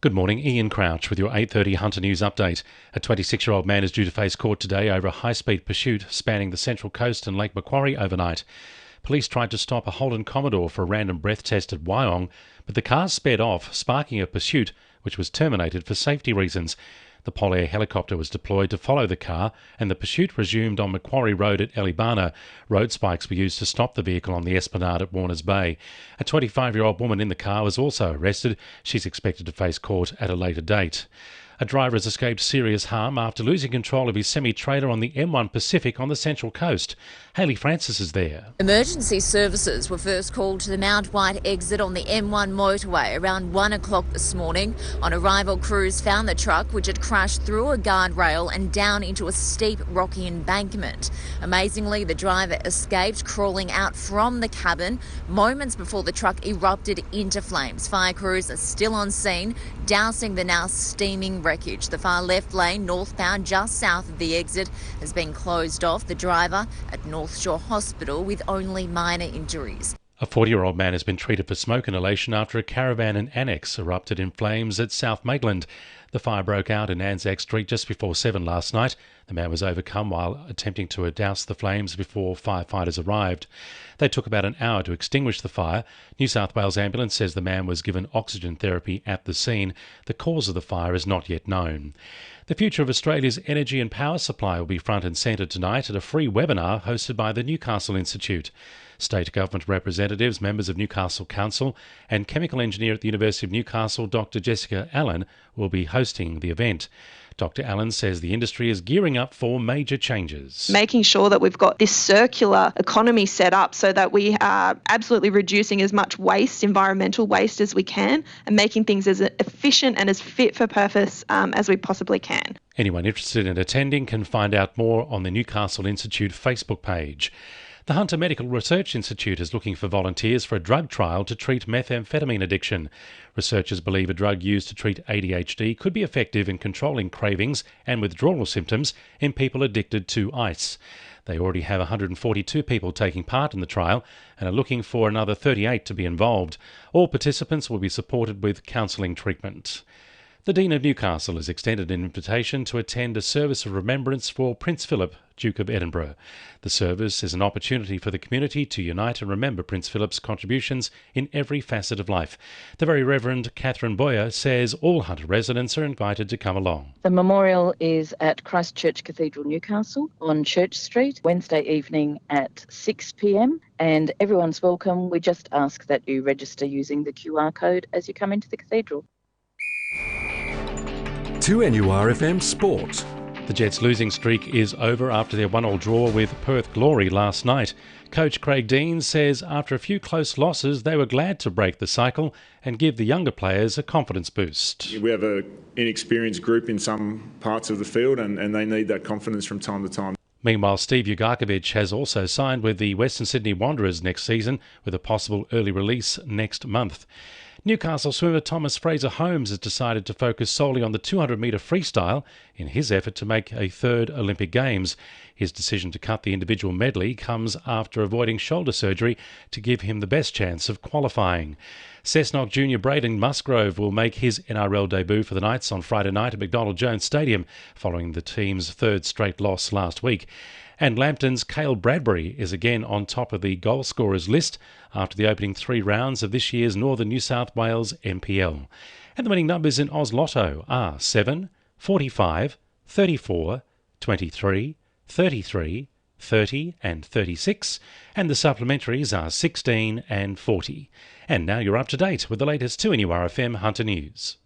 Good morning, Ian Crouch with your 8:30 Hunter News update. A 26-year-old man is due to face court today over a high-speed pursuit spanning the Central Coast and Lake Macquarie overnight. Police tried to stop a Holden Commodore for a random breath test at Wyong, but the car sped off, sparking a pursuit which was terminated for safety reasons. The Polair helicopter was deployed to follow the car, and the pursuit resumed on Macquarie Road at Elibana. Road spikes were used to stop the vehicle on the Esplanade at Warners Bay. A 25-year-old woman in the car was also arrested. She's expected to face court at a later date. A driver has escaped serious harm after losing control of his semi-trailer on the M1 Pacific on the Central Coast. Hayley Francis is there. Emergency services were first called to the Mount White exit on the M1 motorway around 1 o'clock this morning. On arrival, crews found the truck, which had crashed through a guardrail and down into a steep rocky embankment. Amazingly, the driver escaped, crawling out from the cabin moments before the truck erupted into flames. Fire crews are still on scene, dousing the now steaming wreckage. The far left lane, northbound just south of the exit, has been closed off. The driver at North Shore Hospital with only minor injuries. A 40-year-old man has been treated for smoke inhalation after a caravan and annex erupted in flames at South Maitland. The fire broke out in Anzac Street just before 7 last night. The man was overcome while attempting to douse the flames before firefighters arrived. They took about an hour to extinguish the fire. New South Wales Ambulance says the man was given oxygen therapy at the scene. The cause of the fire is not yet known. The future of Australia's energy and power supply will be front and centre tonight at a free webinar hosted by the Newcastle Institute. State government representatives, members of Newcastle Council and chemical engineer at the University of Newcastle, Dr Jessica Allen, will be hosting the event. Dr Allen says the industry is gearing up for major changes. Making sure that we've got this circular economy set up so that we are absolutely reducing as much waste, environmental waste, as we can, and making things as efficient and as fit for purpose as we possibly can. Anyone interested in attending can find out more on the Newcastle Institute Facebook page. The Hunter Medical Research Institute is looking for volunteers for a drug trial to treat methamphetamine addiction. Researchers believe a drug used to treat ADHD could be effective in controlling cravings and withdrawal symptoms in people addicted to ice. They already have 142 people taking part in the trial and are looking for another 38 to be involved. All participants will be supported with counselling treatment. The Dean of Newcastle has extended an invitation to attend a service of remembrance for Prince Philip, Duke of Edinburgh. The service is an opportunity for the community to unite and remember Prince Philip's contributions in every facet of life. The Very Reverend Catherine Boyer says all Hunter residents are invited to come along. The memorial is at Christ Church Cathedral, Newcastle, on Church Street, Wednesday evening at 6 p.m, and everyone's welcome. We just ask that you register using the QR code as you come into the cathedral. 2NURFM Sport. The Jets' losing streak is over after their 1-1 draw with Perth Glory last night. Coach Craig Dean says after a few close losses, they were glad to break the cycle and give the younger players a confidence boost. We have an inexperienced group in some parts of the field and they need that confidence from time to time. Meanwhile, Steve Ugarkovic has also signed with the Western Sydney Wanderers next season with a possible early release next month. Newcastle swimmer Thomas Fraser-Holmes has decided to focus solely on the 200-metre freestyle in his effort to make a third Olympic Games. His decision to cut the individual medley comes after avoiding shoulder surgery to give him the best chance of qualifying. Cessnock junior Braden Musgrove will make his NRL debut for the Knights on Friday night at McDonald Jones Stadium, following the team's third straight loss last week. And Lambton's Cale Bradbury is again on top of the goal scorers list after the opening 3 rounds of this year's Northern New South Wales NPL. And the winning numbers in Oz Lotto are 7, 45, 34, 23, 33, 30 and 36, and the supplementaries are 16 and 40. And now you're up to date with the latest 2NURFM Hunter News.